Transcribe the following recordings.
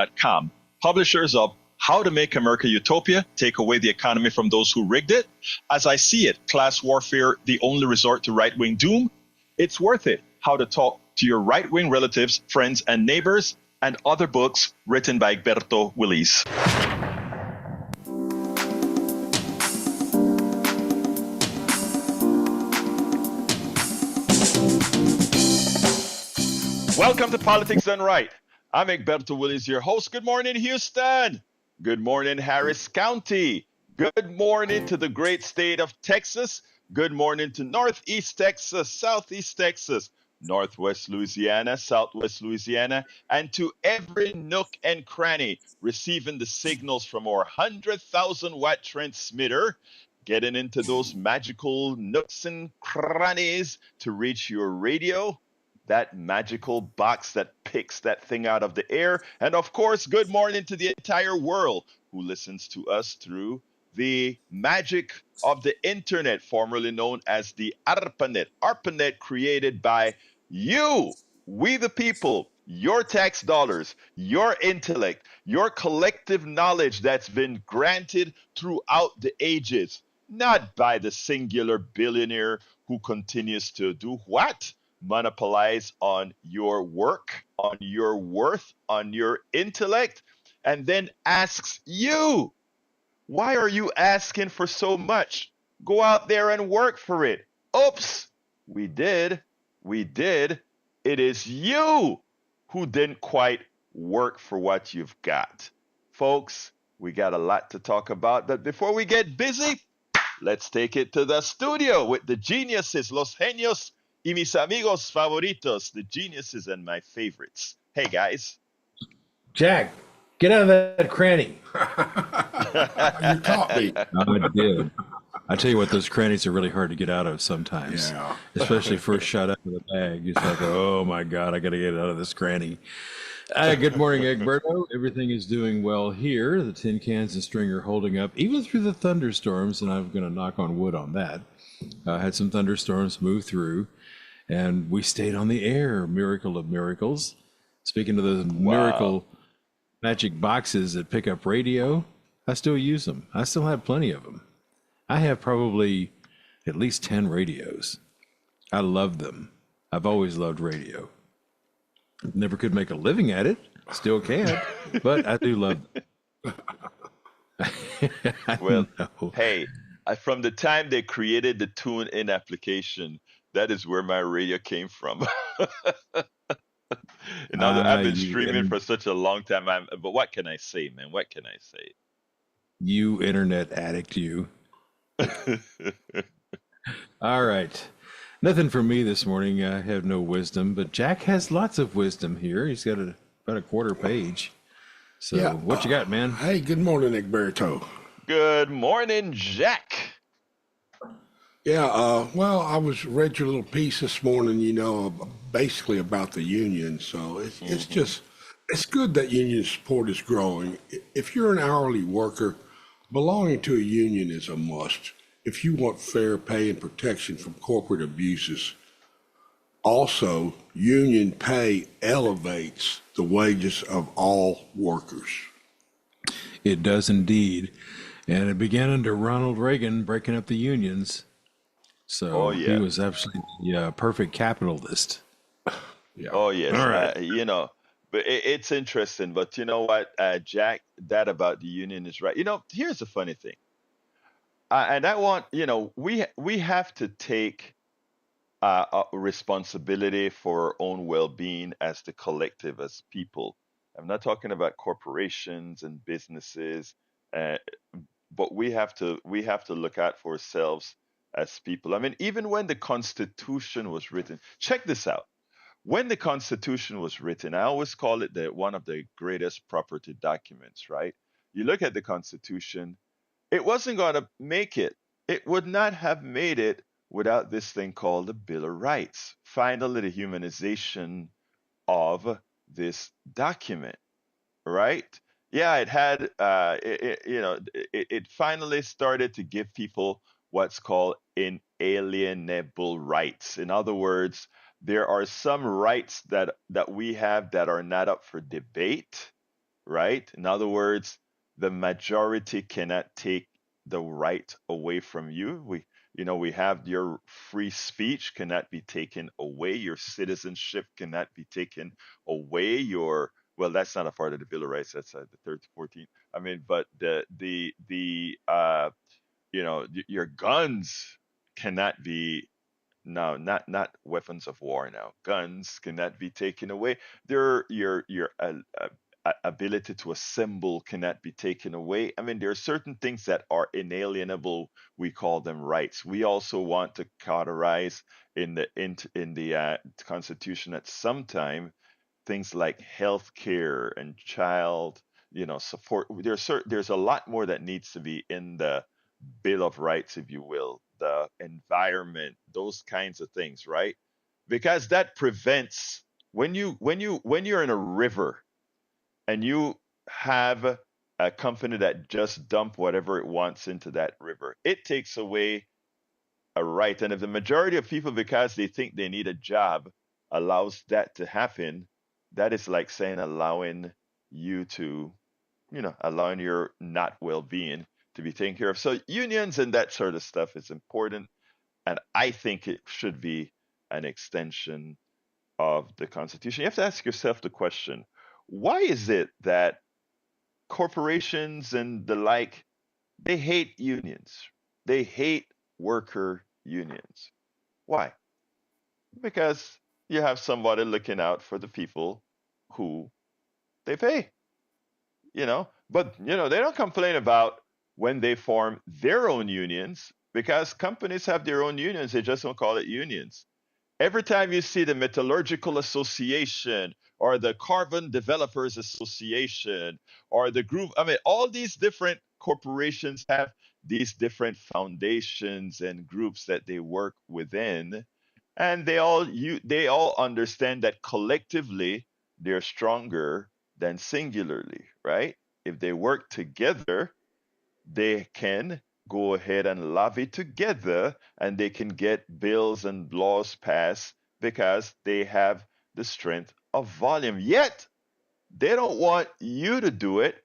com, publishers of How to Make America Utopia, Take Away the Economy from Those Who Rigged It, As I See It, Class Warfare, The Only Resort to Right-Wing Doom, It's Worth It, How to Talk to Your Right-Wing Relatives, Friends, and Neighbors, and other books written by Egberto Willis. Welcome to Politics Done Right. I'm Egberto Willis, your host. Good morning, Houston. Good morning, Harris County. Good morning to the great state of Texas. Good morning to Northeast Texas, Southeast Texas, Northwest Louisiana, Southwest Louisiana, and to every nook and cranny receiving the signals from our 100,000 watt transmitter, getting into those magical nooks and crannies to reach your radio, that magical box that picks that thing out of the air. And of course, good morning to the entire world who listens to us through the magic of the internet, formerly known as the ARPANET. ARPANET created by you, we the people, your tax dollars, your intellect, your collective knowledge that's been granted throughout the ages, not by the singular billionaire who continues to do what? Monopolize on your work, on your worth, on your intellect, and then asks you, why are you asking for so much? Go out there and work for it. Oops, we did. It is you who didn't quite work for what you've got. Folks, we got a lot to talk about, but before we get busy, let's take it to the studio with the geniuses, los genios, y mis amigos favoritos, the geniuses and my favorites. Hey, guys. Jack, get out of that cranny. You caught me. I did. I tell you what, those crannies are really hard to get out of sometimes. Yeah. Especially first shot out of the bag. It's like, oh my God, I got to get out of this cranny. Good morning, Egberto. Everything is doing well here. The tin cans and string are holding up, even through the thunderstorms, and I'm going to knock on wood on that. Had some thunderstorms move through, and we stayed on the air. Miracle of miracles. Speaking of the miracle magic boxes that pick up radio, I still use them. I still have plenty of them. I have probably at least 10 radios. I love them. I've always loved radio. Never could make a living at it. Still can't, but I do love them. Well, hey, from the time they created the tune-in application, that is where my radio came from. I've been streaming for such a long time, but what can I say, man? What can I say? You internet addict, you. All right. Nothing from me this morning. I have no wisdom, but Jack has lots of wisdom here. He's got about a quarter page. So Yeah, what you got, man? Hey, good morning, Egberto. Good morning, Jack. Yeah, well, I read your little piece this morning, basically about the union. So it's just, it's good that union support is growing. If you're an hourly worker, belonging to a union is a must. If you want fair pay and protection from corporate abuses, also, union pay elevates the wages of all workers. It does indeed. And it began under Ronald Reagan breaking up the unions. So he was absolutely a perfect capitalist. Yeah. Oh, yes. All right. But it's interesting. But you know what, Jack, that about the union is right. Here's the funny thing. And I want, we have to take responsibility for our own well-being as the collective, as people. I'm not talking about corporations and businesses, but we have to look out for ourselves as people. I mean, even when the Constitution was written, check this out. When the Constitution was written, I always call it one of the greatest property documents, right? You look at the Constitution, it wasn't going to make it. It would not have made it without this thing called the Bill of Rights. Finally, the humanization of this document, right? Yeah, it had, it finally started to give people what's called inalienable rights. In other words, there are some rights that we have that are not up for debate, right? In other words, the majority cannot take the right away from you. We have your free speech cannot be taken away. Your citizenship cannot be taken away. Well, that's not a part of the Bill of Rights. That's the third, 14th. I mean, but your guns cannot be no, not weapons of war now. Guns cannot be taken away. Your ability to assemble cannot be taken away. I mean, there are certain things that are inalienable. We call them rights. We also want to cauterize in the Constitution at some time things like health care and child, support. There's a lot more that needs to be in the Bill of Rights, if you will, the environment, those kinds of things, right? Because that prevents when you're in a river and you have a company that just dump whatever it wants into that river, it takes away a right. And if the majority of people, because they think they need a job, allows that to happen, that is like saying you to, allowing your not well being to be taken care of. So unions and that sort of stuff is important. And I think it should be an extension of the Constitution. You have to ask yourself the question, why is it that corporations and the like, they hate unions? They hate worker unions. Why? Because you have somebody looking out for the people who they pay, But, they don't complain about when they form their own unions because companies have their own unions. They just don't call it unions. Every time you see the Metallurgical Association or the Carbon Developers Association or the group, I mean, all these different corporations have these different foundations and groups that they work within, and they all understand that collectively they're stronger than singularly, right? If they work together, they can go ahead and lobby together and they can get bills and laws passed because they have the strength of volume. Yet, they don't want you to do it.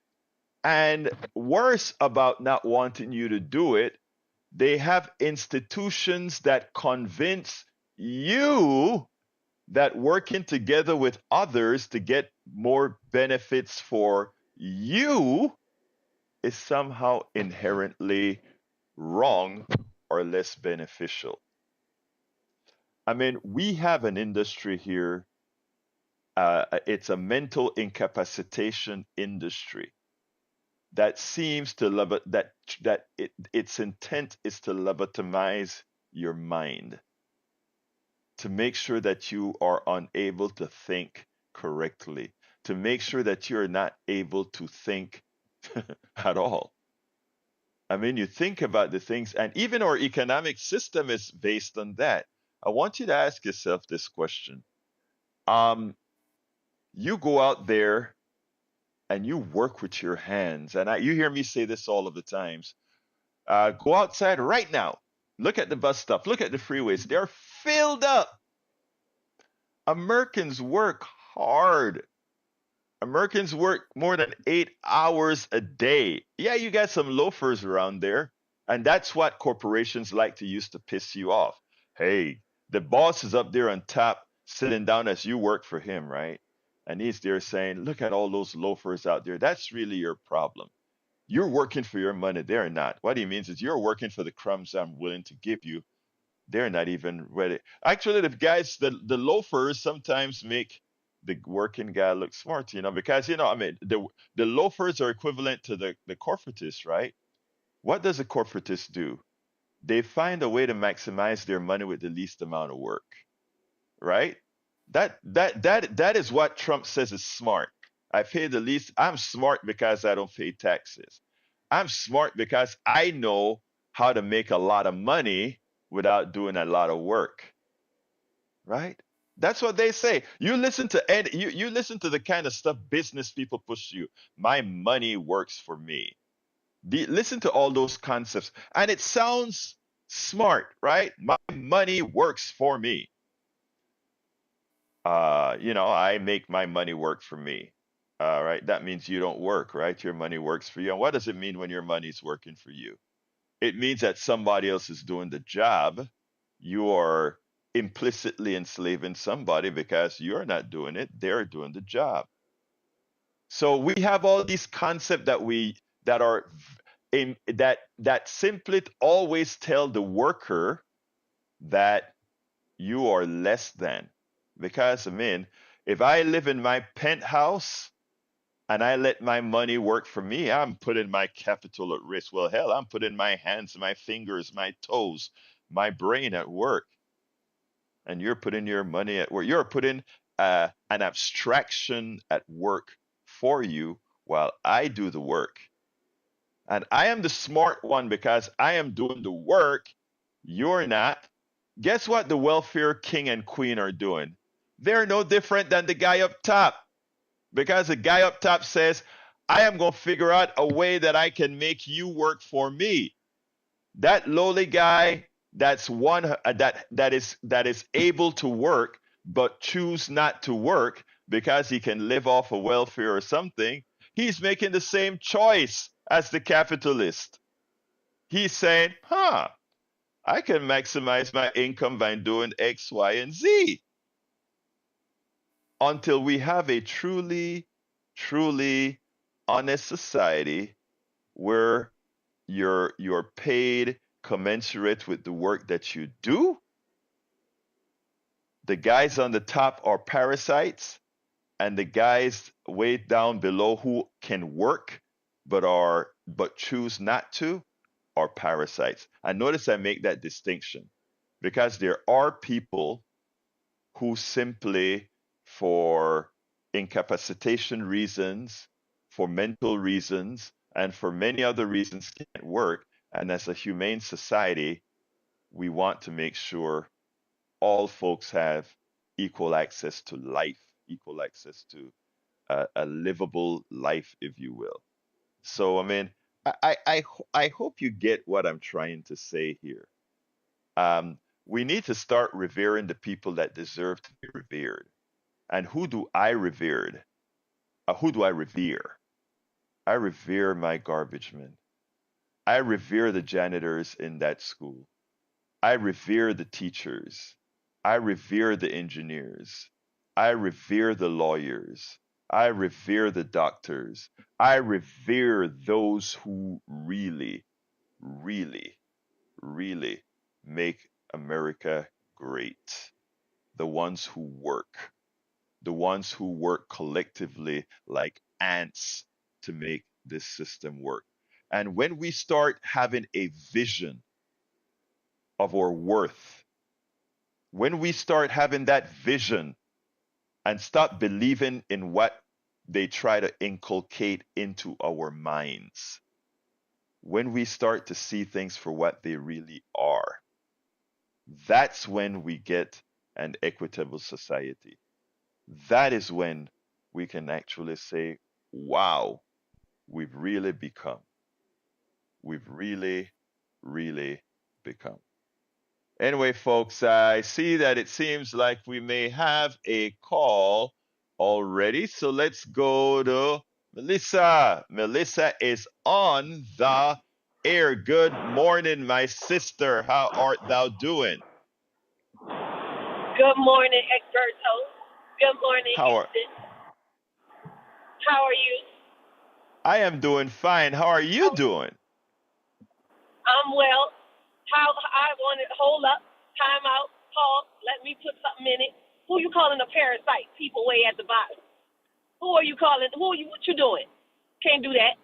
And worse about not wanting you to do it, they have institutions that convince you that working together with others to get more benefits for you is somehow inherently wrong or less beneficial. I mean, we have an industry here. It's a mental incapacitation industry that seems to its intent is to lobotomize your mind, to make sure that you are unable to think correctly, to make sure that you're not able to think at all. I mean, you think about the things, and even our economic system is based on that. I want you to ask yourself this question. Um, you go out there and you work with your hands, and you hear me say this all of the times. Go outside right now. Look at the bus stop. Look at the freeways. They're filled up. Americans work hard. Americans work more than 8 hours a day. Yeah, you got some loafers around there. And that's what corporations like to use to piss you off. Hey, the boss is up there on top, sitting down as you work for him, right? And he's there saying, look at all those loafers out there. That's really your problem. You're working for your money. They're not. What he means is you're working for the crumbs I'm willing to give you. They're not even ready. Actually, the loafers sometimes make the working guy look smart, because, I mean, the loafers are equivalent to the corporatists, right? What does a corporatist do? They find a way to maximize their money with the least amount of work, right? That is what Trump says is smart. I pay the least. I'm smart because I don't pay taxes. I'm smart because I know how to make a lot of money without doing a lot of work, right? That's what they say. You listen to you listen to the kind of stuff business people push you. My money works for me. Listen to all those concepts, and it sounds smart, right? My money works for me. I make my money work for me. right? That means you don't work, right? Your money works for you. And what does it mean when your money's working for you? It means that somebody else is doing the job. You are implicitly enslaving somebody because you're not doing it, they're doing the job. So we have all these concepts that are in that simply always tell the worker that you are less than. Because I mean, if I live in my penthouse and I let my money work for me, I'm putting my capital at risk. Well, hell, I'm putting my hands, my fingers, my toes, my brain at work. And you're putting your money at work. You're putting an abstraction at work for you while I do the work. And I am the smart one because I am doing the work. You're not. Guess what the welfare king and queen are doing? They're no different than the guy up top. Because the guy up top says, I am going to figure out a way that I can make you work for me. That lowly guy that's one that is able to work but choose not to work because he can live off of welfare or something, he's making the same choice as the capitalist. He's saying, I can maximize my income by doing X, Y, and Z until we have a truly, truly honest society where you're paid commensurate with the work that you do. The guys on the top are parasites, and the guys way down below who can work but choose not to are parasites. And notice I make that distinction because there are people who simply, for incapacitation reasons, for mental reasons, and for many other reasons, can't work. And as a humane society, we want to make sure all folks have equal access to life, equal access to a livable life, if you will. So, I mean, I hope you get what I'm trying to say here. We need to start revering the people that deserve to be revered. And who do I revered? Who do I revere? I revere my garbage men. I revere the janitors in that school. I revere the teachers. I revere the engineers. I revere the lawyers. I revere the doctors. I revere those who really, really, really make America great. The ones who work, the ones who work collectively like ants to make this system work. And when we start having a vision of our worth, when we start having that vision and stop believing in what they try to inculcate into our minds, when we start to see things for what they really are, that's when we get an equitable society. That is when we can actually say, wow, we've really become. We've really, really become. Anyway, folks, I see that it seems like we may have a call already. So let's go to Melissa. Melissa is on the air. Good morning, my sister. How art thou doing? Good morning, Egberto. Good morning, How are Houston. How are you? I am doing fine. How are you doing? I'm well. How I wanted hold up, time out, pause. Let me put something in it. Who you calling a parasite? People way at the bottom. Who are you calling? Who are you? What you doing? Can't do that.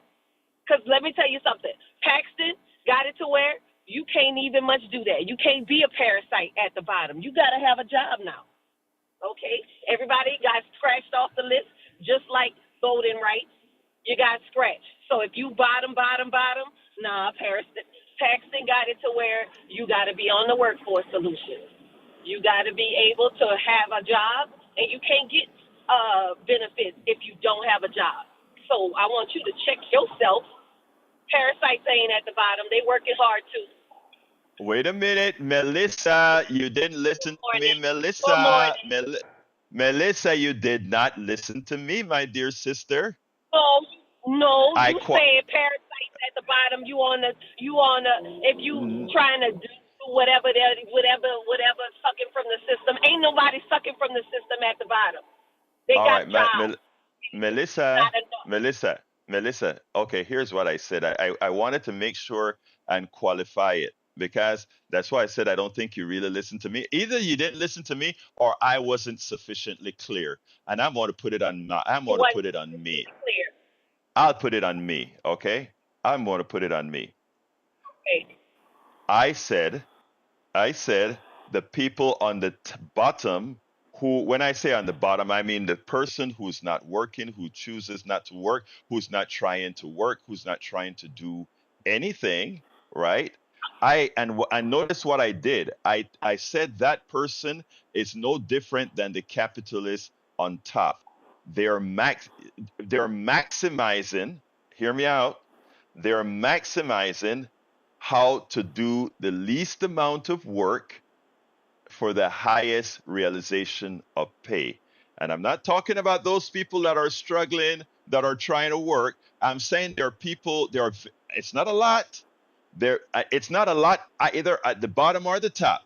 Cause let me tell you something. Paxton got it to where you can't even much do that. You can't be a parasite at the bottom. You gotta have a job now. Okay? Everybody got scratched off the list, just like voting rights. You got scratched. So if you bottom, nah, Paxton got it to where you got to be on the workforce solution. You got to be able to have a job, and you can't get benefits if you don't have a job. So I want you to check yourself. Parasites ain't at the bottom. They working hard too. Wait a minute, Melissa. You didn't listen Good to me, morning. Good Melissa. morning. Melissa, you did not listen to me, my dear sister. No, no, I you qu- said parasites at the bottom. If you n- trying to do whatever sucking from the system. Ain't nobody sucking from the system at the bottom. They all got right, jobs. Melissa, Not enough. Melissa. Okay, here's what I said. I wanted to make sure and qualify it because that's why I said I don't think you really listened to me. Either you didn't listen to me or I wasn't sufficiently clear. And I'm It going to wasn't put it on me. clear. I'll put it on me, okay? I'm going to put it on me. Okay. I said I said the people on the bottom who, when I say on the bottom, I mean the person who's not working, who chooses not to work, who's not trying to work, who's not trying to do anything, right? And notice what I did. I said that person is no different than the capitalist on top. They're max they're maximizing, hear me out. They're maximizing how to do the least amount of work for the highest realization of pay. And I'm not talking about those people that are struggling, that are trying to work. I'm saying there are people, it's not a lot. It's not a lot either at the bottom or the top.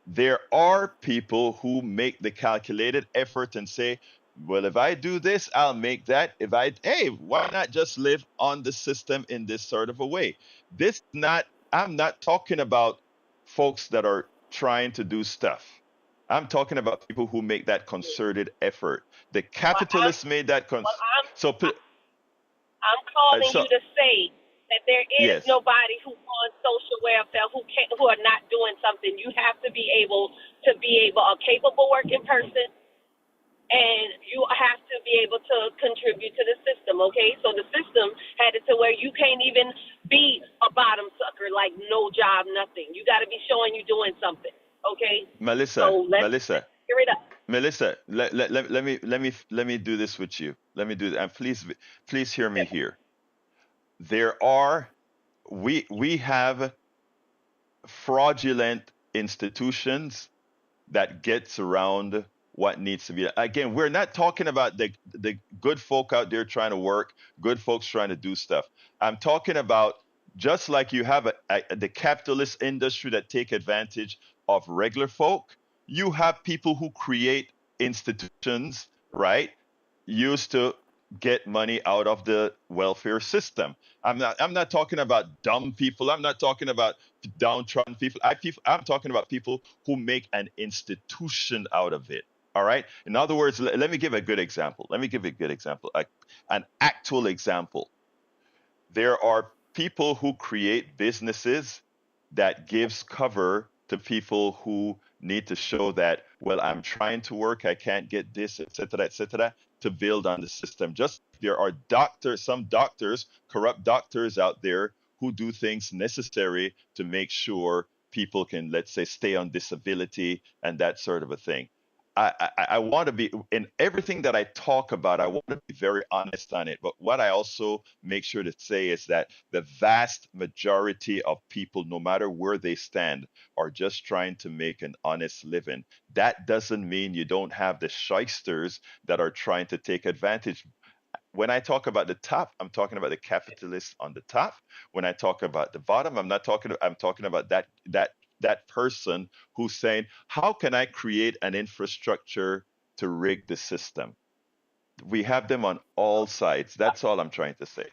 There are people who make the calculated effort and say, well, if I do this, I'll make that. Hey, why not just live on the system in this sort of a way? This not, I'm not talking about folks that are trying to do stuff. I'm talking about people who make that concerted effort. The Well, I'm, capitalists made that well, I'm, so I'm calling so you to say that there is yes. nobody who on social welfare who are not doing something. You have to be able a capable working person, and you have to be able to contribute to the system. Okay, so the system had it to where you can't even be a bottom sucker, like no job, nothing. You got to be showing you doing something. Okay, Melissa, so let's Melissa, clear it up. Melissa, let me do this with you. Let me do that. And please hear me here. There are we have fraudulent institutions that gets around what needs to be. Again, we're not talking about the good folk out there trying to work, good folks trying to do stuff. I'm talking about just like you have the capitalist industry that take advantage of regular folk, you have people who create institutions, right? Used to get money out of the welfare system. I'm not talking about dumb people. I'm not talking about downtrodden people. I'm talking about people who make an institution out of it. All right. In other words, let me give a good example. Let me give a good example, an actual example. There are people who create businesses that gives cover to people who need to show that, well, I'm trying to work, I can't get this, etc., to build on the system. Just there are some doctors, corrupt doctors out there who do things necessary to make sure people can, let's say, stay on disability and that sort of a thing. I want to be in everything that I talk about. I want to be very honest on it. But what I also make sure to say is that the vast majority of people, no matter where they stand, are just trying to make an honest living. That doesn't mean you don't have the shysters that are trying to take advantage. When I talk about the top, I'm talking about the capitalists on the top. When I talk about the bottom, I'm talking about that person who's saying, how can I create an infrastructure to rig the system? We have them on all sides. That's all I'm trying to say.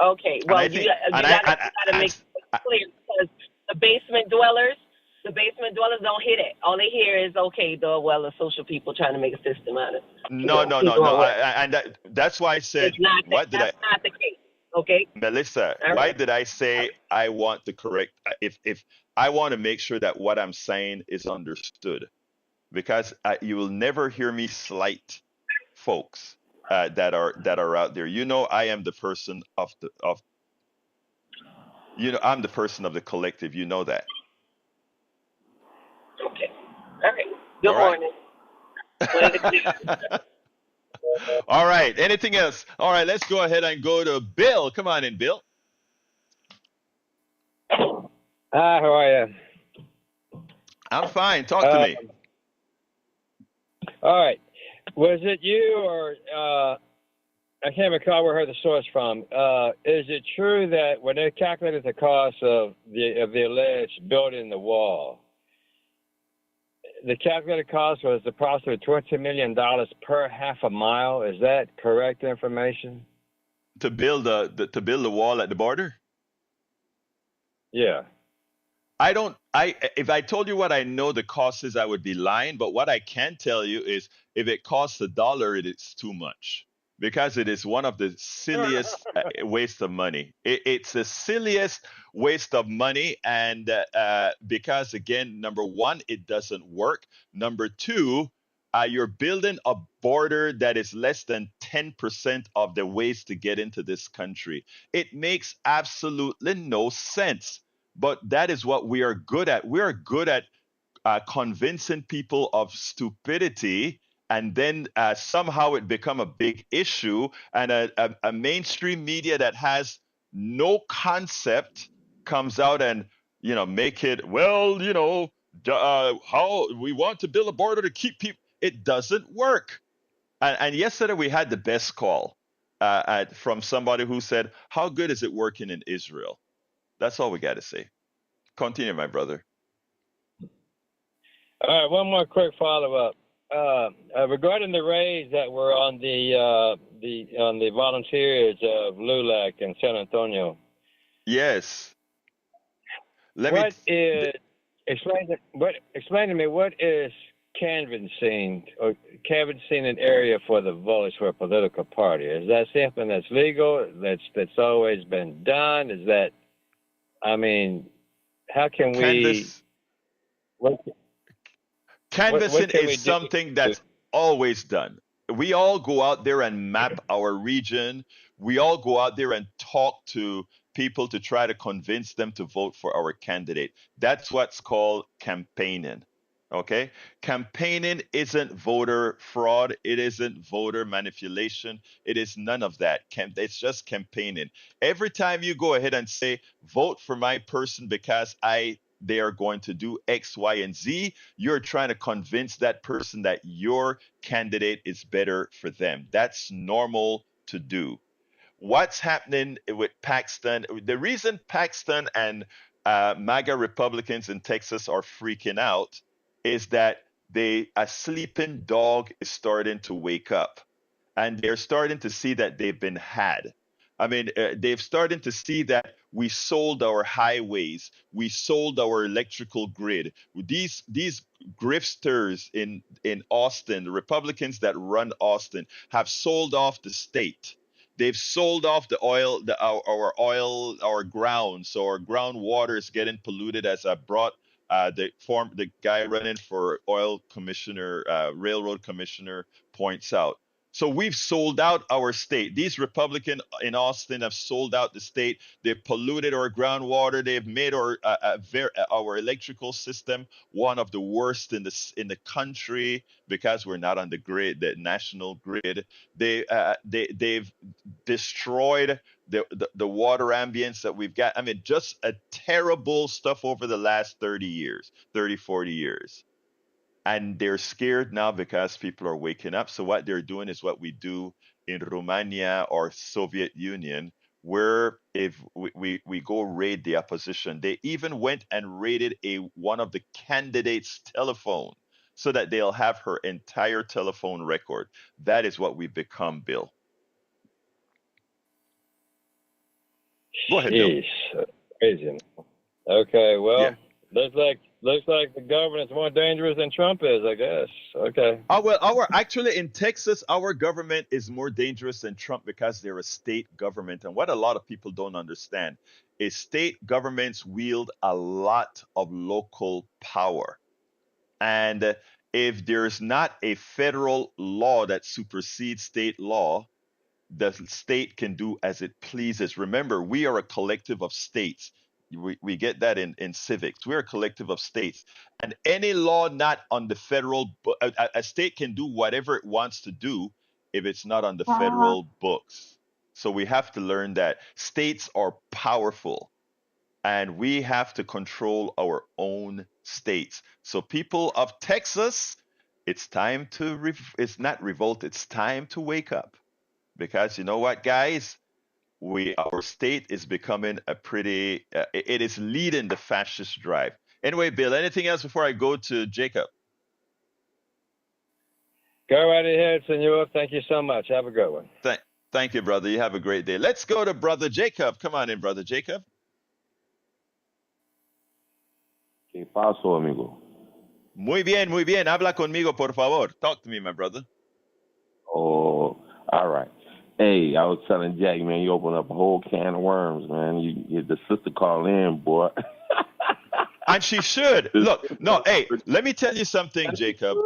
Okay, And well, I you think you and I gotta make it I clear because the the basement dwellers don't hear it. All they hear is the social people trying to make a system out of no, no, no, people no. on what And that's why I it's said, not that what did I that's not the case. Okay, Melissa, all why right, did I all say right. I want to correct if I want to make sure that what I'm saying is understood because you will never hear me slight folks that are out there. You know, I am the person of the of I'm the person of the collective. You know that. Okay, all right. Good All right. morning. Wanted to clear. All right. Anything else? All right. Let's go ahead and go to Bill. Come on in, Bill. Hi, how are you? I'm fine. Talk to me. Um, All right. Was it you or I can't recall where I heard the source from? Is it true that when they calculated the cost of the alleged building the wall, the calculated cost was approximately $20 million per half a mile? Is that correct information? To build to build the wall at the border? Yeah. I don't I if I told you what I know the cost is, I would be lying, but what I can tell you is if it costs $1, it is too much because it is one of the silliest waste of money. It's the silliest waste of money, and because again, number one, it doesn't work. Number two, you're building a border that is less than 10% of the ways to get into this country. It makes absolutely no sense, but that is what we are good at. We are good at convincing people of stupidity, and then somehow it become a big issue, and a mainstream media that has no concept comes out and make it, well, how we want to build a border to keep people. It doesn't work. And yesterday we had the best call from somebody who said, how good is it working in Israel? That's all we got to say. Continue, my brother. All right, one more quick follow-up. Regarding the raids that were on the volunteers of LULAC and San Antonio, Yes. Let me. what is explain to me what is canvassing an area for the voters for a political party? Is that something that's legal? That's always been done? Is that, I mean, how can we? Canvas. What Canvassing can is we do? something that's always done. We all go out there and map our region. We all go out there and talk to people to try to convince them to vote for our candidate. That's what's called campaigning. Okay? Campaigning isn't voter fraud, it isn't voter manipulation, it is none of that. It's just campaigning. Every time you go ahead and say, vote for my person because they are going to do X, Y, and Z, you're trying to convince that person that your candidate is better for them. That's normal to do. What's happening with Paxton? The reason Paxton and MAGA Republicans in Texas are freaking out is that a sleeping dog is starting to wake up, and they're starting to see that they've been had. I mean, they've started to see that we sold our highways, we sold our electrical grid. These grifters in Austin, the Republicans that run Austin, have sold off the state. They've sold off the oil, our oil, our ground. So our groundwater is getting polluted, as I brought the guy running for oil commissioner, railroad commissioner points out. So we've sold out our state. These Republicans in Austin have sold out the state. They've polluted our groundwater. They've made our electrical system one of the worst in the country because we're not on the grid, the national grid. They've destroyed the water ambience that we've got. I mean, just a terrible stuff over the last 30 years, 30, 40 years. And they're scared now because people are waking up. So what they're doing is what we do in Romania or Soviet Union, where if we go raid the opposition. They even went and raided one of the candidates' telephone so that they'll have her entire telephone record. That is what we've become, Bill. Go ahead, Bill. Jeez, crazy. Okay, Yeah. well, looks like the government's more dangerous than Trump is, I guess. Okay. Well, actually in Texas, our government is more dangerous than Trump because they're a state government. And what a lot of people don't understand is state governments wield a lot of local power. And if there's not a federal law that supersedes state law, the state can do as it pleases. Remember, we are a collective of states. We get that in civics. We're a collective of states. And any law not on the federal, a state can do whatever it wants to do if it's not on the federal books. So we have to learn that states are powerful and we have to control our own states. So people of Texas, it's time to, it's not revolt, it's time to wake up. Because you know what, guys? Our state is becoming a pretty, it is leading the fascist drive. Anyway, Bill, anything else before I go to Jacob? Go right ahead, senor. Thank you so much. Have a good one. Thank you, brother. You have a great day. Let's go to brother Jacob. Come on in, brother Jacob. ¿Qué pasó, amigo? Muy bien, muy bien. Habla conmigo, por favor. Talk to me, my brother. Oh, all right. Hey, I was telling Jack, man, you opened up a whole can of worms, man. The sister called in, boy. And she should. Look, no, hey, let me tell you something, Jacob.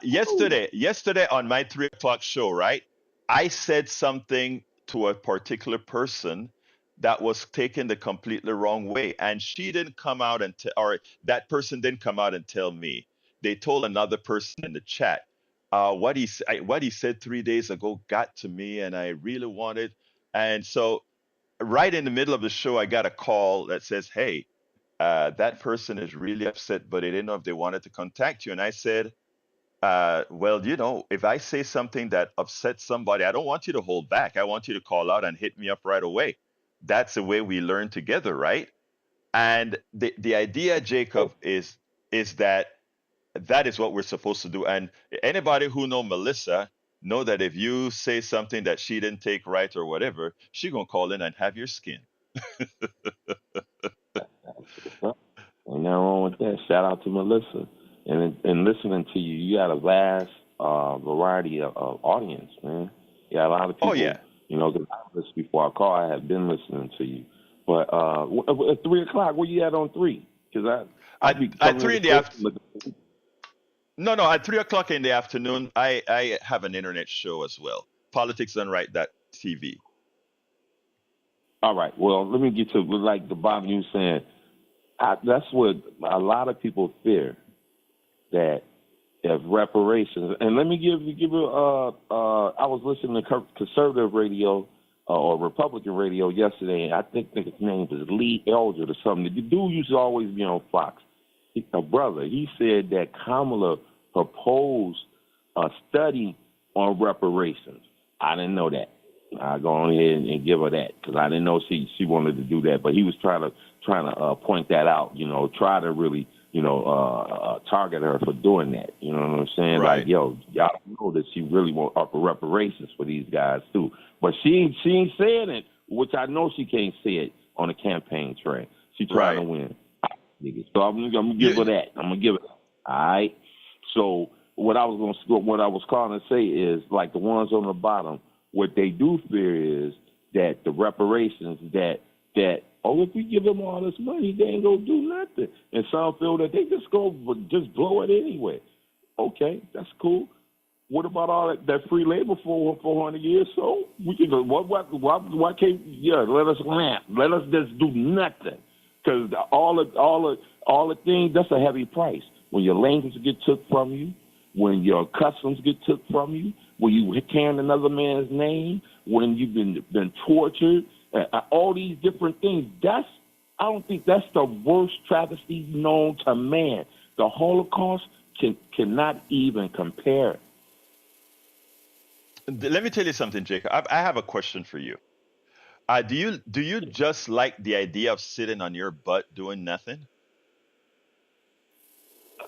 Yesterday on my 3 o'clock show, right? I said something to a particular person that was taken the completely wrong way, and she didn't come out and or that person didn't come out and tell me. They told another person in the chat. What he said 3 days ago got to me, and I really wanted. And so, right in the middle of the show, I got a call that says, "Hey, that person is really upset, but they didn't know if they wanted to contact you." And I said, well, if I say something that upsets somebody, I don't want you to hold back. I want you to call out and hit me up right away. That's the way we learn together, right? And the idea, Jacob, is that is what we're supposed to do. And anybody who know Melissa know that if you say something that she didn't take right or whatever, she gonna call in and have your skin. Ain't nothing wrong with that. Shout out to Melissa. And listening to you, you got a vast variety of audience, man. You got a lot of people. Oh yeah. You know, 'cause I listened before I call. I have been listening to you. But at 3 o'clock, where you at on 3? Because At 3 in the afternoon. No, at 3 o'clock in the afternoon, I have an internet show as well. Politics Done Right. TV. All right. Well, let me get to like the Bob you saying. That's what a lot of people fear, that if reparations. And let me give you. I was listening to conservative radio or Republican radio yesterday, and I think his name is Lee Eldred or something. The dude used to always be on Fox. A brother. He said that Kamala proposed a study on reparations. I didn't know that. I go on ahead and give her that because I didn't know she wanted to do that. But he was trying to point that out. Try to really target her for doing that. You know what I'm saying? Right. Like, yo, y'all know that she really want upper reparations for these guys too. But she ain't saying it, which I know she can't say it on the campaign trail. She trying to win. So I'm gonna give her that. I'm gonna give it. All right. So what I was calling to say is, like, the ones on the bottom, what they do fear is that the reparations that if we give them all this money, they ain't gonna do nothing. And some feel that they just blow it anyway. Okay, that's cool. What about all that free labor for 400 years? So we can go. Why can't? Yeah, let us lamp. Let us just do nothing. Because all the things, that's a heavy price. When your language get took from you, when your customs get took from you, when you can another man's name, when you've been tortured, all these different things. I don't think that's the worst travesty known to man. The Holocaust cannot even compare. Let me tell you something, Jacob. I have a question for you. Do you just like the idea of sitting on your butt doing nothing?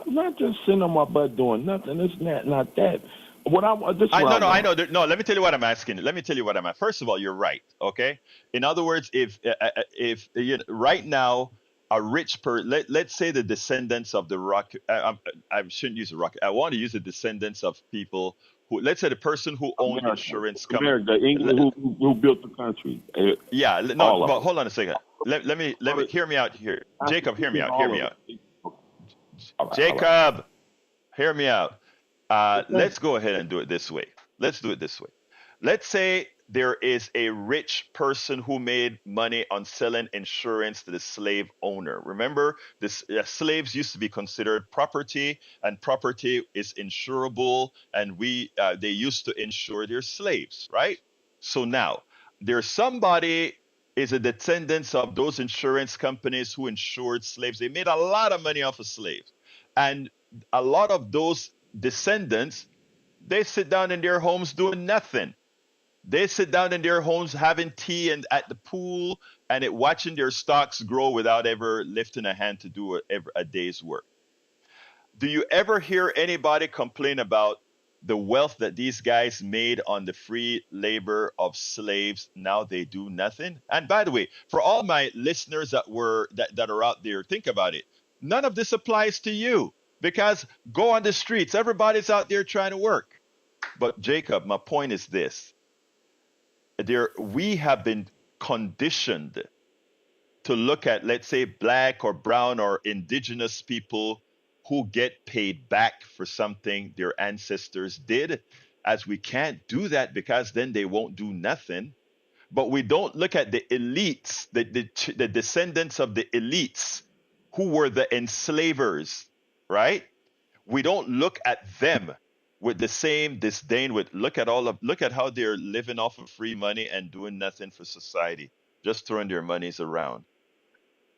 I'm not just sitting on my butt doing nothing. It's not that. I know. No, let me tell you what I'm asking. First of all, you're right. Okay. In other words, if right now a rich let's say the descendants of the rock. I shouldn't use the rock. I want to use the descendants of people who. Let's say the person who owned insurance company. America, England, who built the country. Yeah. No, but hold on a second. Let me hear me out here, Jacob. Hear me out. Jacob, hear me out. Let's go ahead and do it this way. Let's do it this way. Let's say there is a rich person who made money on selling insurance to the slave owner. Remember, slaves used to be considered property, and property is insurable, and they used to insure their slaves, right? So now there's somebody is a descendant of those insurance companies who insured slaves. They made a lot of money off of slaves, and a lot of those descendants, they sit down in their homes doing nothing. They sit down in their homes having tea and at the pool and watching their stocks grow without ever lifting a hand to do a day's work. Do you ever hear anybody complain about the wealth that these guys made on the free labor of slaves? Now they do nothing. And by the way, for all my listeners that are out there, think about it. None of this applies to you because go on the streets. Everybody's out there trying to work. But Jacob, my point is this. We have been conditioned to look at, let's say, black or brown or indigenous people who get paid back for something their ancestors did, as we can't do that because then they won't do nothing. But we don't look at the elites, the descendants of the elites who were the enslavers, right? We don't look at them with the same disdain. Look at how they're living off of free money and doing nothing for society, just throwing their monies around.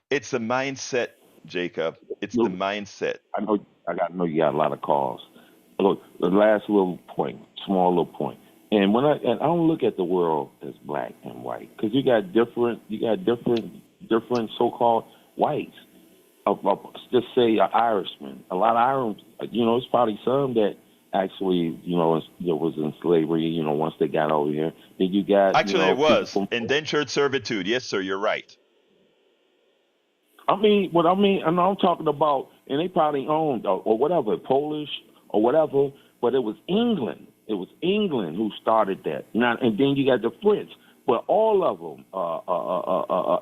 It's the mindset, Jacob. It's the mindset. I know you got a lot of calls. Look, the last little point, small little point. And I don't look at the world as black and white because you got different different so-called whites. Just say an Irishman. A lot of Irish, it's probably some that actually, was in slavery. Once they got over here, then you got it was indentured servitude. Yes, sir. You're right. And I'm talking about, and they probably owned or whatever, Polish or whatever, but it was England. It was England who started that. Now, and then you got the French, but all of them,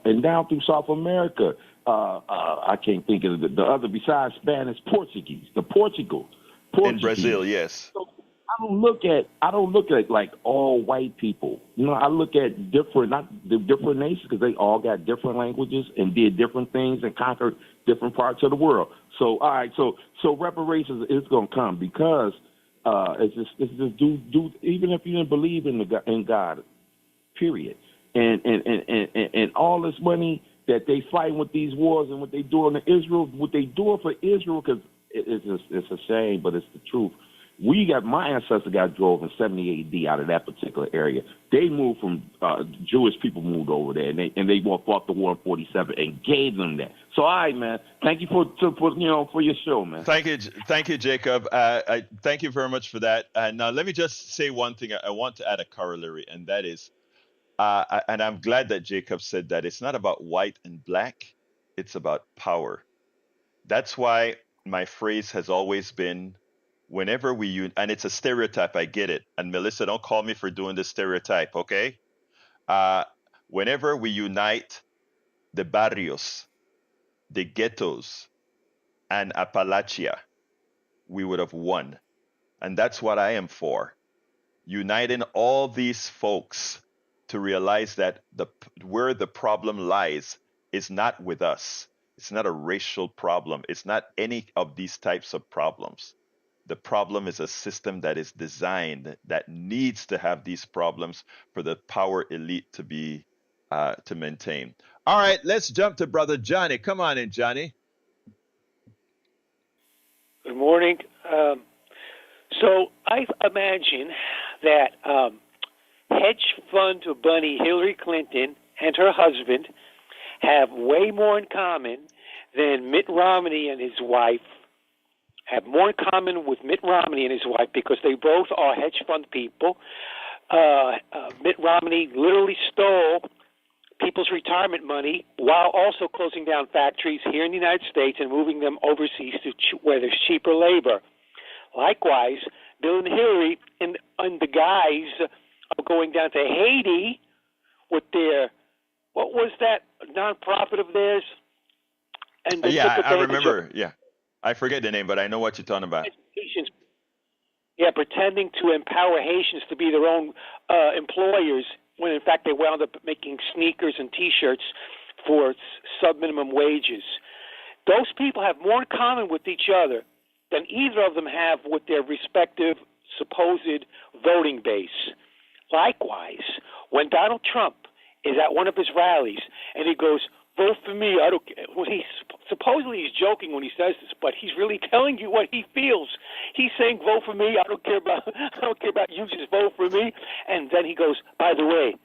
and down through South America, I can't think of the other besides Spanish, Portuguese, Portugal. In Brazil, yes. So I don't look at like all white people. I look at different nations because they all got different languages and did different things and conquered different parts of the world. So all right, so reparations is going to come because it's just do even if you didn't believe in God, period. And all this money that they fighting with these wars and what they doing to Israel, what they doing for Israel, because it's a shame, but it's the truth. My ancestors got drove in 70 AD out of that particular area. They moved from Jewish people moved over there, and they fought the war in 47 and gave them that. So, all right, man. Thank you for your show, man. Thank you, Jacob. I thank you very much for that. And now let me just say one thing. I want to add a corollary, and that is, and I'm glad that Jacob said that it's not about white and black; it's about power. That's why my phrase has always been, whenever and it's a stereotype, I get it. And Melissa, don't call me for doing the stereotype, okay? Whenever we unite the barrios, the ghettos, and Appalachia, we would have won. And that's what I am for. Uniting all these folks to realize that where the problem lies is not with us. It's not a racial problem. It's not any of these types of problems. The problem is a system that is designed that needs to have these problems for the power elite to be to maintain. All right, let's jump to Brother Johnny. Come on in, Johnny. Good morning. So I imagine that hedge fund bunny Hillary Clinton and her husband have way more in common than Mitt Romney and his wife have more in common with Mitt Romney and his wife because they both are hedge fund people. Mitt Romney literally stole people's retirement money while also closing down factories here in the United States and moving them overseas to where there's cheaper labor. Likewise, Bill and Hillary and the guys are going down to Haiti with their, what was that nonprofit of theirs? And I remember. Yeah. I forget the name, but I know what you're talking about. Yeah, pretending to empower Haitians to be their own employers when, in fact, they wound up making sneakers and T-shirts for sub-minimum wages. Those people have more in common with each other than either of them have with their respective supposed voting base. Likewise, when Donald Trump is at one of his rallies and he goes, vote for me. I don't. When supposedly he's joking when he says this, but he's really telling you what he feels. He's saying, "Vote for me. I don't care about you. Just vote for me." And then he goes, "By the way,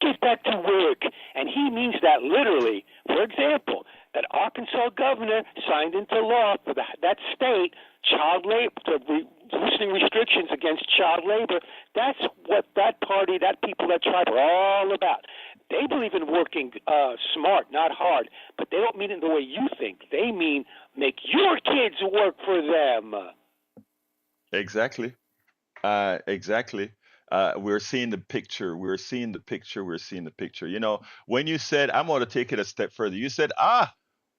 get back to work." And he means that literally. For example, that Arkansas governor signed into law for that state child labor, loosening restrictions against child labor. That's what that party, that people, that tribe are all about. They believe in working smart, not hard, but they don't mean it the way you think. They mean make your kids work for them. Exactly. Exactly. We're seeing the picture. We're seeing the picture. We're seeing the picture. You know, when you said, I'm going to take it a step further, you said,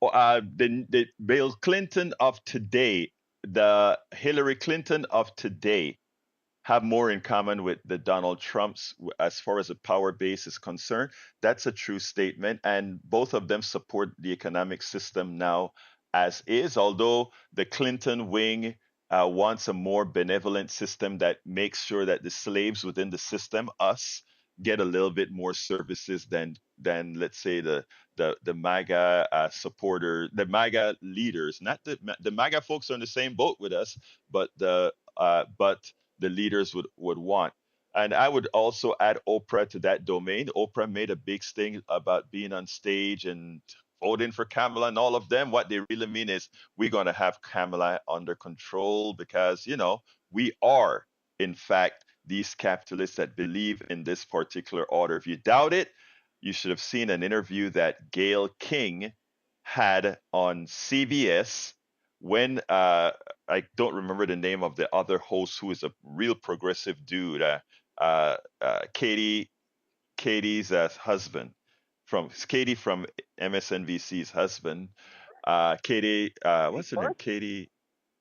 the Bill Clinton of today, the Hillary Clinton of today have more in common with the Donald Trumps as far as the power base is concerned. That's a true statement. And both of them support the economic system now as is, although the Clinton wing wants a more benevolent system that makes sure that the slaves within the system, us, get a little bit more services than let's say the MAGA supporters, the MAGA leaders. Not the MAGA folks are in the same boat with us, but the leaders would want. And I would also add Oprah to that domain. Oprah made a big thing about being on stage and voting for Kamala and all of them. What they really mean is we're going to have Kamala under control because, you know, we are, in fact, these capitalists that believe in this particular order. If you doubt it, you should have seen an interview that Gayle King had on CBS when I don't remember the name of the other host who is a real progressive dude, Katie's husband, Katie from MSNBC's husband. Katie, what's her name? Katie.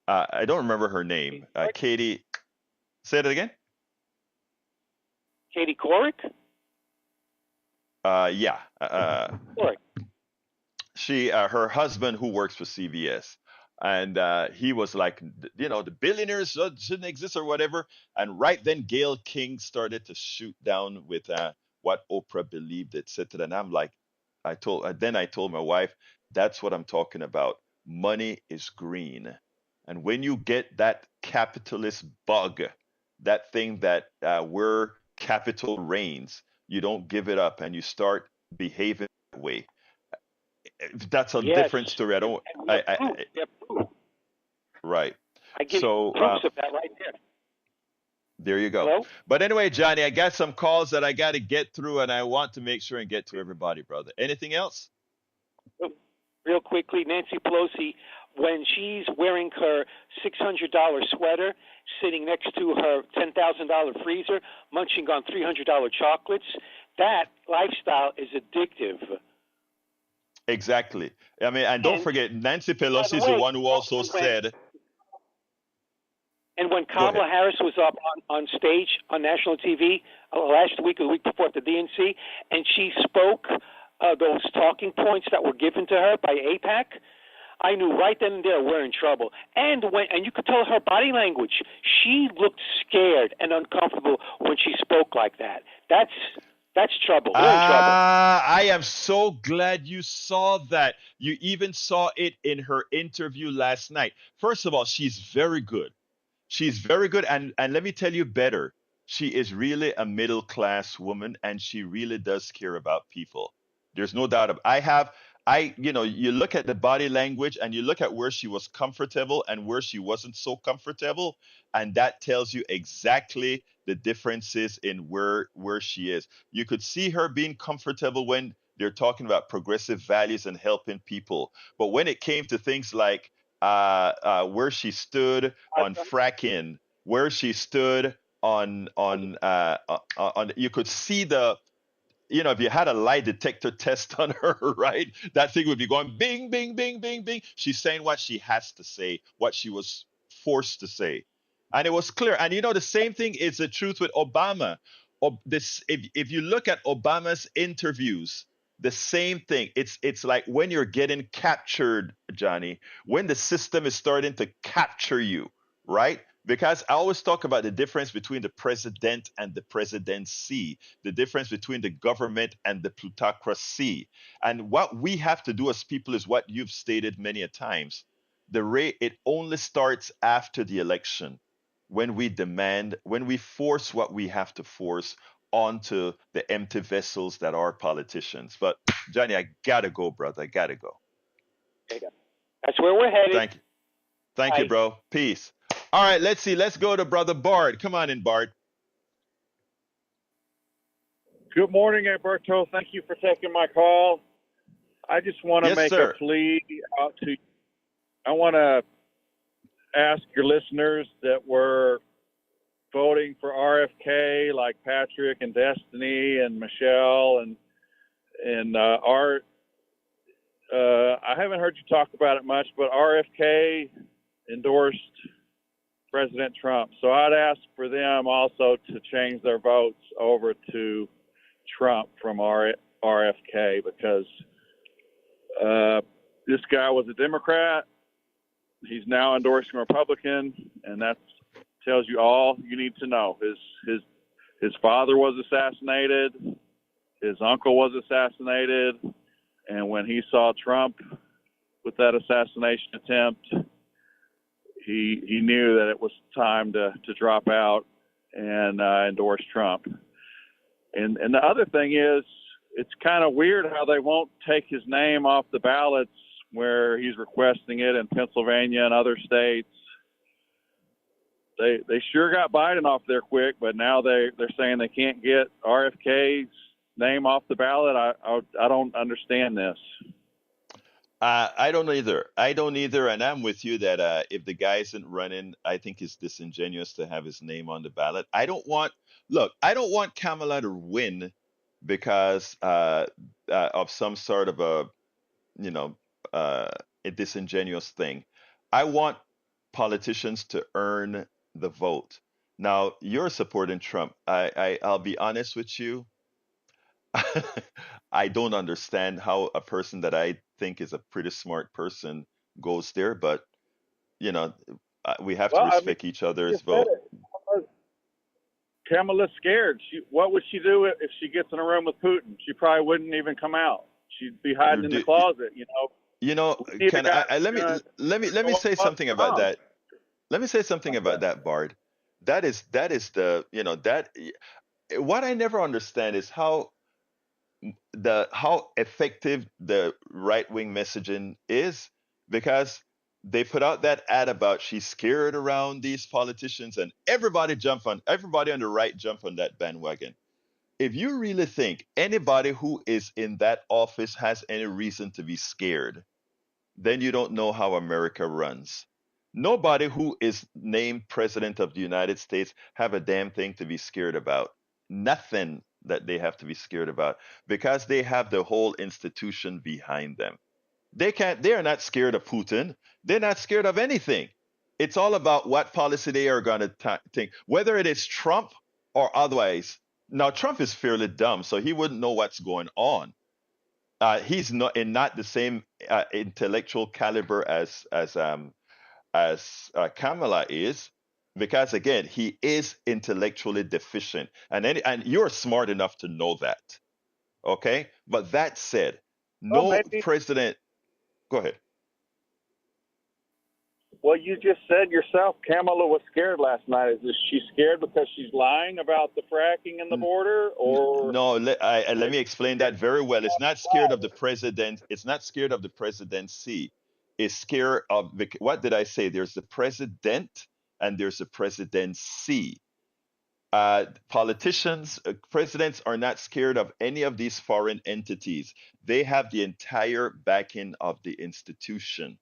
I don't remember her name. Katie. Say it again. Katie Couric? Yeah. Couric. She, her husband, who works for CBS, and he was like, you know, the billionaires shouldn't exist or whatever. And right then, Gayle King started to shoot down with what Oprah believed it said to them. And I'm like, I told my wife, that's what I'm talking about. Money is green, and when you get that capitalist bug, that thing that where capital reigns, you don't give it up, and you start behaving that way. That's a different story. I don't. Right. I give So proofs of that right there. there you go. Hello? But anyway, Johnny, I got some calls that I got to get through, and I want to make sure and get to everybody, brother. Anything else? Real quickly, Nancy Pelosi, when she's wearing her $600 sweater, sitting next to her $10,000 freezer, munching on $300 chocolates, that lifestyle is addictive. Exactly. I mean, and don't forget, Nancy Pelosi is the one who also said. And when Go ahead. Kamala Harris was up on stage on national TV last week or the week before at the DNC, and she spoke those talking points that were given to her by AIPAC, I knew right then and there we're in trouble. And you could tell her body language. She looked scared and uncomfortable when she spoke like that. That's trouble. We're in trouble. I am so glad you saw that. You even saw it in her interview last night. First of all, she's very good. She's very good. And let me tell you better. She is really a middle class woman, and she really does care about people. There's no doubt you look at the body language and you look at where she was comfortable and where she wasn't so comfortable, and that tells you exactly the differences in where she is. You could see her being comfortable when they're talking about progressive values and helping people, but when it came to things like where she stood on fracking, where she stood on you could see if you had a lie detector test on her, right, that thing would be going bing, bing, bing, bing, bing. She's saying what she has to say, what she was forced to say. And it was clear. And the same thing is the truth with Obama. If you look at Obama's interviews, the same thing. It's like when you're getting captured, Johnny, when the system is starting to capture you, right? Because I always talk about the difference between the president and the presidency, the difference between the government and the plutocracy. And what we have to do as people is what you've stated many a times. It only starts after the election when we demand, when we force what we have to force onto the empty vessels that are politicians. But Johnny, I gotta go, brother. I gotta go. That's where we're headed. Thank you. Thank you, Bye. bro. Peace. All right, let's see. Let's go to brother Bard. Come on in, Bard. Good morning, Alberto. Thank you for taking my call. I just want to Yes, make sir. a plea out to. I want to ask your listeners that were voting for RFK, like Patrick and Destiny and Michelle and Art. I haven't heard you talk about it much, but RFK endorsed President Trump. So I'd ask for them also to change their votes over to Trump from RFK, because this guy was a Democrat. He's now endorsing Republican, and that tells you all you need to know. His father was assassinated. His uncle was assassinated. And when he saw Trump with that assassination attempt, he knew that it was time to drop out and endorse Trump. And the other thing is, it's kind of weird how they won't take his name off the ballots where he's requesting it in Pennsylvania and other states. They sure got Biden off there quick, but now they're saying they can't get RFK's name off the ballot. I don't understand this. I don't either. I don't either, and I'm with you that if the guy isn't running, I think it's disingenuous to have his name on the ballot. I don't want Kamala to win because of some sort of you know, a disingenuous thing. I want politicians to earn the vote. Now, you're supporting Trump. I'll be honest with you. I don't understand how a person that I think is a pretty smart person goes there, but you know, we have to Well, I mean, respect each other's you said vote. it. Kamala's scared. What would she do if she gets in a room with Putin? She probably wouldn't even come out. She'd be hiding in the closet, you know. You know, We need a can guy let me who's let me gonna say go something up about Trump. that. Let me say something about that, Bard. That is the, you know, that what I never understand is how effective the right wing messaging is, because they put out that ad about she's scared around these politicians, and everybody on the right jump on that bandwagon. If you really think anybody who is in that office has any reason to be scared, then you don't know how America runs. Nobody who is named president of the United States have a damn thing to be scared about. Nothing that they have to be scared about, because they have the whole institution behind them. They are not scared of Putin. They're not scared of anything. It's all about what policy they are going to think, whether it is Trump or otherwise. Now, Trump is fairly dumb, so he wouldn't know what's going on. He's not the same intellectual caliber as Kamala is, because again, he is intellectually deficient, and you're smart enough to know that. Okay, but that said, Well, no maybe. president. Go ahead. Well, you just said yourself, Kamala was scared last night. Is she scared because she's lying about the fracking in the border, or No, let me explain that very well. It's not scared of the president. It's not scared of the presidency. It's scared of what did I say? There's the president and there's the presidency. Politicians, presidents are not scared of any of these foreign entities. They have the entire backing of the institution.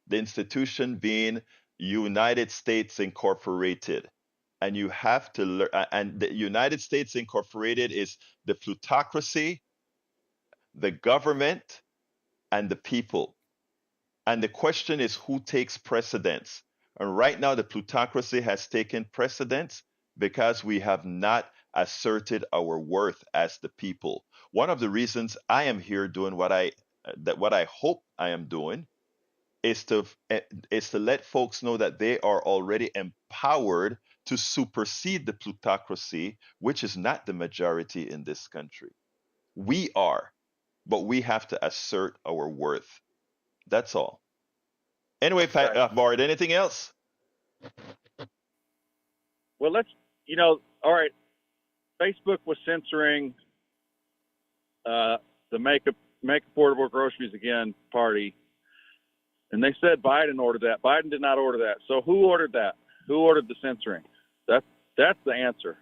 The institution being United States Incorporated. And you have to learn, and the United States Incorporated is the plutocracy, the government, and the people. And the question is who takes precedence? And right now, the plutocracy has taken precedence because we have not asserted our worth as the people. One of the reasons I am here doing what I hope I am doing is to let folks know that they are already empowered to supersede the plutocracy, which is not the majority in this country. We are, but we have to assert our worth. That's all. Anyway, Bart, anything else? Well, all right. Facebook was censoring the Make Affordable Groceries Again party, and they said Biden ordered that. Biden did not order that. So who ordered that? Who ordered the censoring? That's the answer.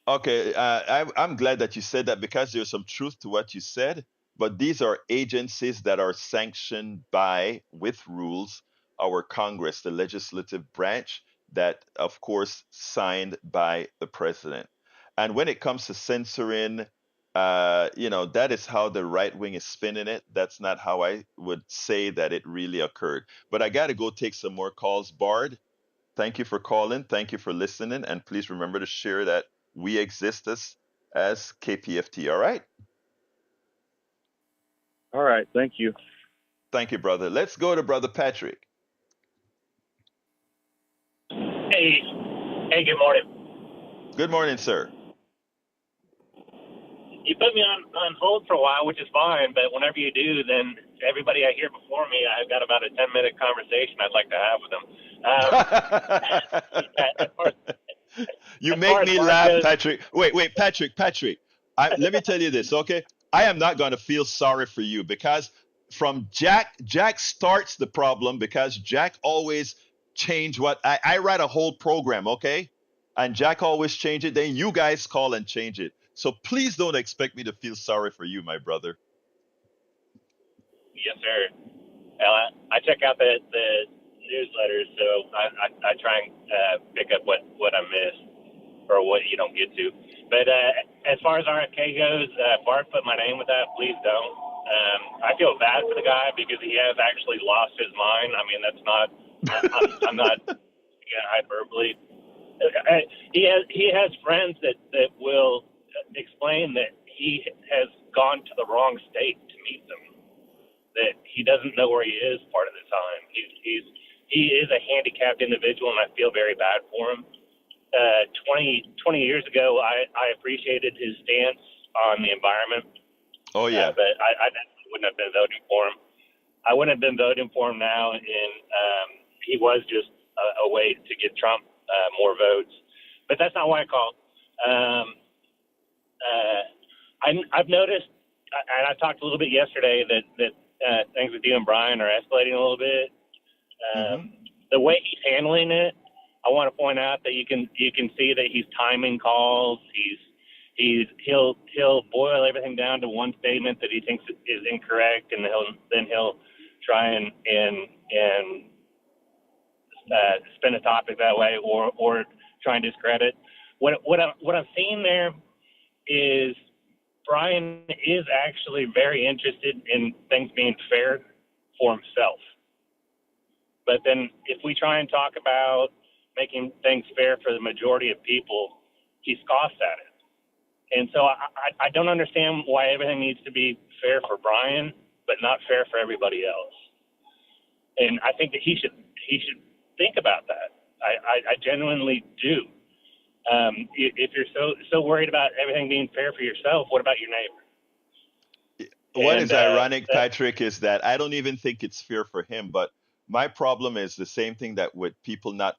Okay, I'm glad that you said that because there's some truth to what you said. But these are agencies that are sanctioned by, with rules, our Congress, the legislative branch, that of course signed by the president. And when it comes to censoring, that is how the right wing is spinning it. That's not how I would say that it really occurred. But I got to go take some more calls. Bard, thank you for calling. Thank you for listening. And please remember to share that we exist as KPFT. All right. All right. Thank you. Thank you, brother. Let's go to Brother Patrick. Hey, good morning. Good morning, sir. You put me on hold for a while, which is fine, but whenever you do, then everybody I hear before me, I've got about a 10-minute conversation I'd like to have with them. You make me laugh, Patrick. Wait, Patrick. Let me tell you this, okay? I am not going to feel sorry for you because from Jack starts the problem because Jack always change what I write a whole program, okay? And Jack always change it. Then you guys call and change it. So please don't expect me to feel sorry for you, my brother. Yes, sir. I check out the newsletters, so I try and pick up what I missed or what you don't get to. But as far as RFK goes, Bart put my name with that. Please don't. I feel bad for the guy because he has actually lost his mind. I mean, that's not. I'm not hyperbole. He has friends that will explain that he has gone to the wrong state to meet them. That he doesn't know where he is part of the time. He is a handicapped individual, and I feel very bad for him. 20 years ago, I appreciated his stance on the environment. Oh, yeah. But I wouldn't have been voting for him. I wouldn't have been voting for him now, and he was just a way to get Trump more votes. But that's not why I called. I've noticed, and I talked a little bit yesterday, that things with you and Brian are escalating a little bit. The way he's handling it, I want to point out that you can see that he's timing calls. He'll boil everything down to one statement that he thinks is incorrect, and he'll try and spin a topic that way, or try and discredit. What I'm seeing there is Brian is actually very interested in things being fair for himself. But then if we try and talk about making things fair for the majority of people, he scoffs at it. And so I don't understand why everything needs to be fair for Brian, but not fair for everybody else. And I think that he should think about that. I genuinely do. If you're so worried about everything being fair for yourself, what about your neighbor? What is ironic, Patrick, is that I don't even think it's fair for him, but my problem is the same thing that with people not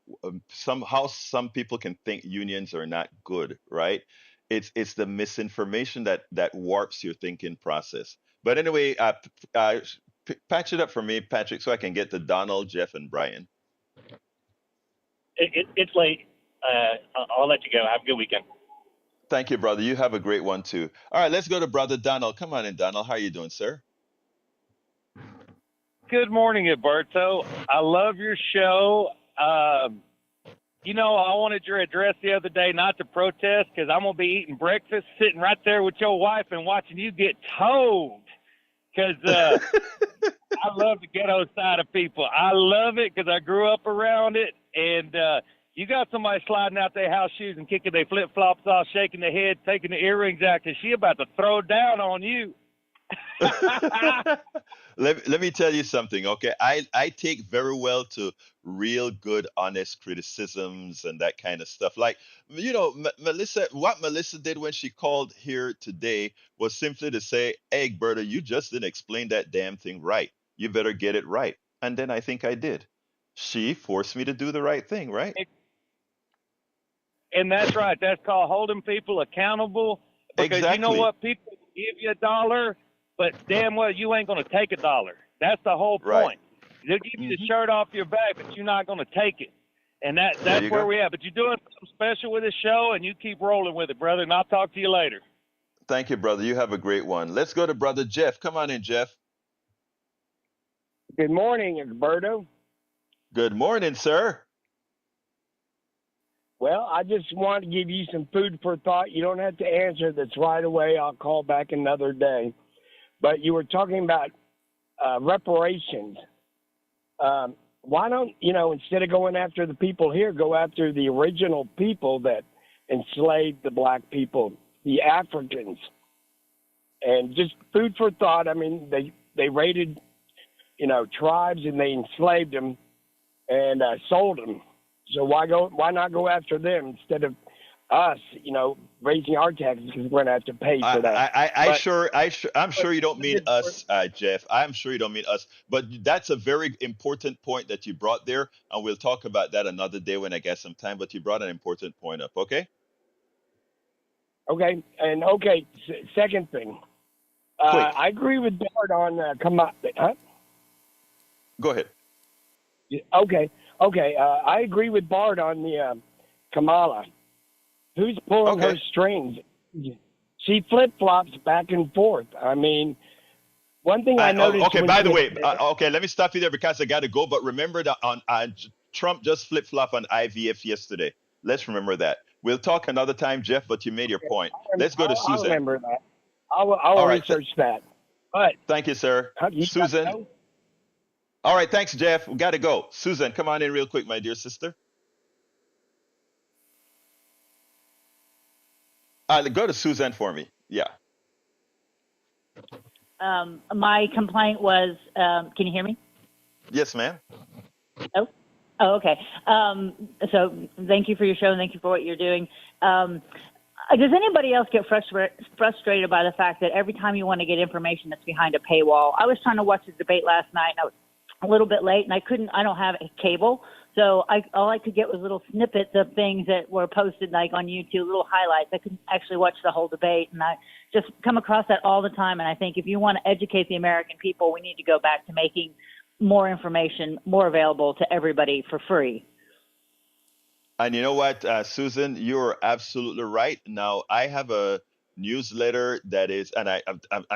somehow some people can think unions are not good, right? It's the misinformation that warps your thinking process. But anyway, patch it up for me, Patrick, so I can get to Donald, Jeff, and Brian. It's late. I'll let you go. Have a good weekend. Thank you, brother. You have a great one too. All right, let's go to Brother Donald. Come on in, Donald. How are you doing, sir? Good morning, Alberto. I love your show. I wanted your address the other day not to protest because I'm going to be eating breakfast, sitting right there with your wife and watching you get towed. Because I love the ghetto side of people. I love it because I grew up around it. And you got somebody sliding out their house shoes and kicking their flip-flops off, shaking their head, taking the earrings out because she about to throw down on you. Let me tell you something, okay? I take very well to real good, honest criticisms and that kind of stuff. Like, Melissa, what Melissa did when she called here today was simply to say, hey, Berta, you just didn't explain that damn thing right. You better get it right. And then I think I did. She forced me to do the right thing, right? And that's right. That's called holding people accountable. Because you know Exactly. what? People give you a dollar, but damn well you ain't going to take a dollar. That's the whole Right. point. They'll give you the shirt off your back, but you're not going to take it. And There that's you where go. we're at. But you're doing something special with this show, and you keep rolling with it, brother. And I'll talk to you later. Thank you, brother. You have a great one. Let's go to brother Jeff. Come on in, Jeff. Good morning, Alberto. Good morning, sir. Well, I just want to give you some food for thought. You don't have to answer this right away. I'll call back another day. But you were talking about reparations. Why don't, instead of going after the people here, go after the original people that enslaved the black people, the Africans? And just food for thought. I mean, they raided, tribes, and they enslaved them and sold them. So why not go after them instead of us, raising our taxes, because we're going to have to pay for that. I'm sure you don't mean us, Jeff. I'm sure you don't mean us. But that's a very important point that you brought there, and we'll talk about that another day when I get some time. But you brought an important point up. Okay. Okay, and second thing, I agree with Bart on come on. Huh? Go ahead. Okay. I agree with Bart on the Kamala. Who's pulling her strings? She flip-flops back and forth. I mean, one thing I noticed. Okay, by the way, let me stop you there because I got to go. But remember that Trump just flip-flopped on IVF yesterday. Let's remember that. We'll talk another time, Jeff, but you made your point. Let's go to Susan. I'll remember that. I'll research that. But thank you, sir. Susan. All right, thanks, Jeff. We got to go. Susan, come on in real quick, my dear sister. Go to Susan for me. Yeah. My complaint was, can you hear me? Yes, ma'am. Oh, okay. So thank you for your show and thank you for what you're doing. Does anybody else get frustrated by the fact that every time you want to get information that's behind a paywall? I was trying to watch the debate last night, and I was a little bit late, and I don't have a cable, so all I could get was little snippets of things that were posted like on YouTube, little highlights. I couldn't actually watch the whole debate, and I just come across that all the time. And I think if you want to educate the American people, we need to go back to making more information more available to everybody for free. And you know what, Susan, you're absolutely right. Now, I have a newsletter that is, and I'm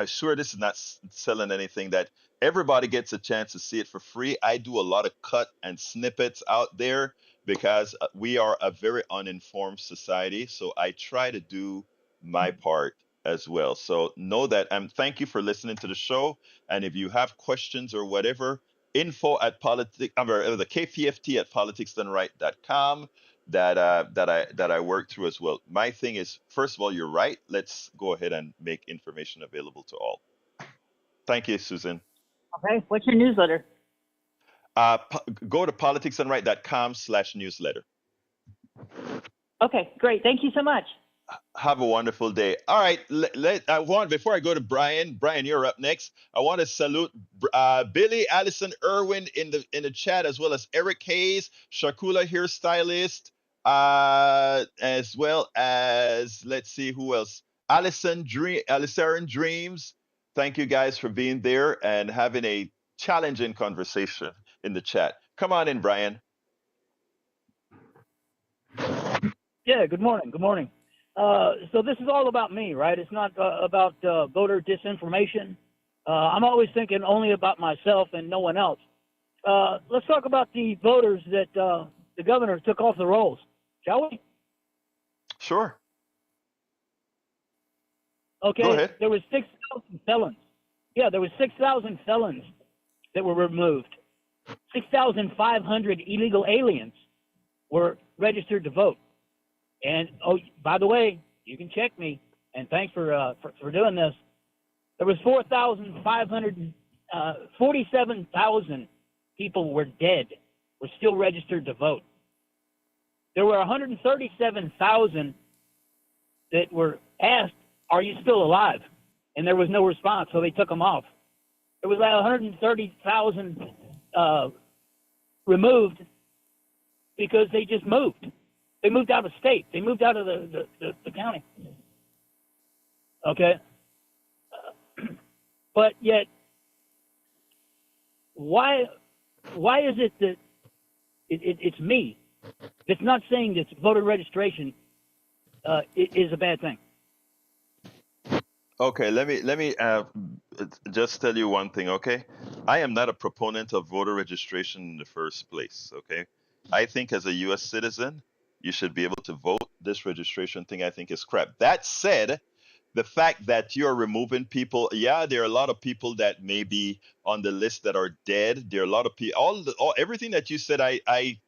sure this is not selling anything, that everybody gets a chance to see it for free. I do a lot of cut and snippets out there because we are a very uninformed society. So I try to do my part as well. So know that, and thank you for listening to the show. And if you have questions or whatever, info at the KPFT at politicsdoneright.com that I work through as well. My thing is, first of all, you're right. Let's go ahead and make information available to all. Thank you, Susan. Okay, what's your newsletter? Go to politicsdoneright.com/newsletter. Okay, great. Thank you so much. Have a wonderful day. All right, before I go to Brian, you're up next. I want to salute Billy, Allison, Irwin in the chat, as well as Eric Hayes, Shakula hairstylist, as well as, let's see who else, Allison Dreams. Thank you guys for being there and having a challenging conversation in the chat. Come on in, Brian. Yeah, good morning. Good morning. So this is all about me, right? It's not about voter disinformation. I'm always thinking only about myself and no one else. Let's talk about the voters that the governor took off the rolls, shall we? Sure. Okay. Go ahead. There was 6,000 felons. Yeah, there was 6,000 felons that were removed. 6,500 illegal aliens were registered to vote. And, oh, by the way, you can check me, and thanks for doing this. There was 47,000 people were dead, were still registered to vote. There were 137,000 that were asked, "Are you still alive?" And there was no response, so they took them off. There was like 130,000 removed because they just moved. They moved out of state. They moved out of the county. Okay? But yet, why is it that it's me that's not saying that voter registration is a bad thing? Okay, let me just tell you one thing, okay? I am not a proponent of voter registration in the first place, okay? I think as a U.S. citizen, you should be able to vote. This registration thing I think is crap. That said, the fact that you're removing people, yeah, there are a lot of people that may be on the list that are dead. There are a lot of people, everything that you said,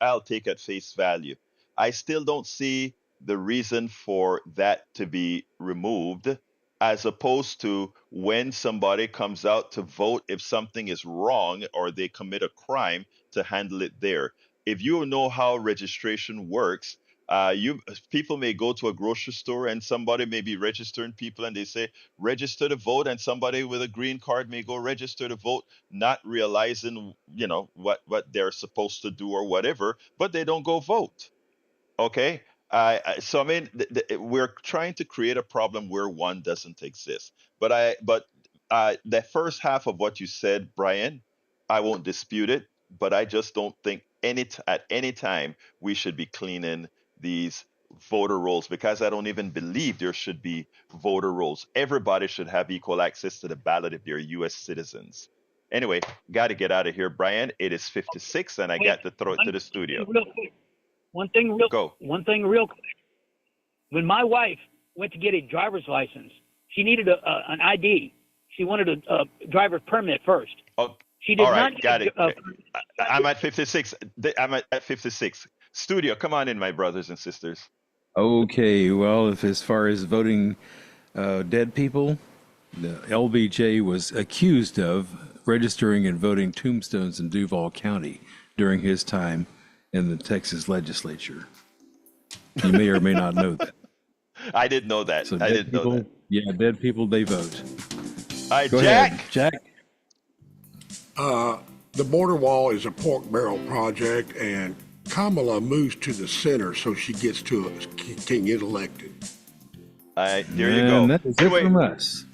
I'll take at face value. I still don't see the reason for that to be removed, as opposed to when somebody comes out to vote, if something is wrong or they commit a crime, to handle it there. If you know how registration works, people may go to a grocery store and somebody may be registering people and they say register to vote, and somebody with a green card may go register to vote, not realizing what they're supposed to do or whatever, but they don't go vote. Okay. So I mean, we're trying to create a problem where one doesn't exist. But the first half of what you said, Brian, I won't dispute it. But I just don't think at any time we should be cleaning these voter rolls, because I don't even believe there should be voter rolls. Everybody should have equal access to the ballot if they're U.S. citizens. Anyway, got to get out of here, Brian. It is 56, and I got to throw it to the studio. Real quick. One thing real quick. When my wife went to get a driver's license, she needed an ID. She wanted a driver's permit first. Oh, she did all right, not got it. I'm at 56. I'm at 56. Studio, come on in, my brothers and sisters. Okay, well, as far as voting dead people, the LBJ was accused of registering and voting tombstones in Duval County during his time in the Texas legislature. You may or may not know that. I didn't know that. So I didn't know that. Yeah, dead people, they vote. All right, Go Jack. ahead, Jack. The border wall is a pork barrel project, and Kamala moves to the center so she can get elected. All right, there you go. That is it from us.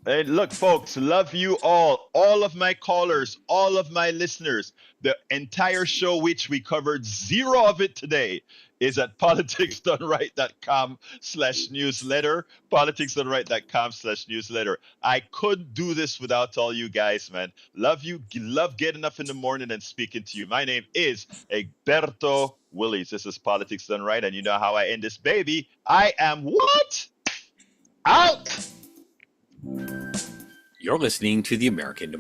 Hey, look, folks, love you all of my callers, all of my listeners. The entire show, which we covered zero of it today, is at politicsdoneright.com/newsletter, politicsdoneright.com/newsletter. I couldn't do this without all you guys, man. Love you, love getting up in the morning and speaking to you. My name is Egberto Willies. This is Politics Done Right, and you know how I end this, baby. I am what? Out! You're listening to the American Democracy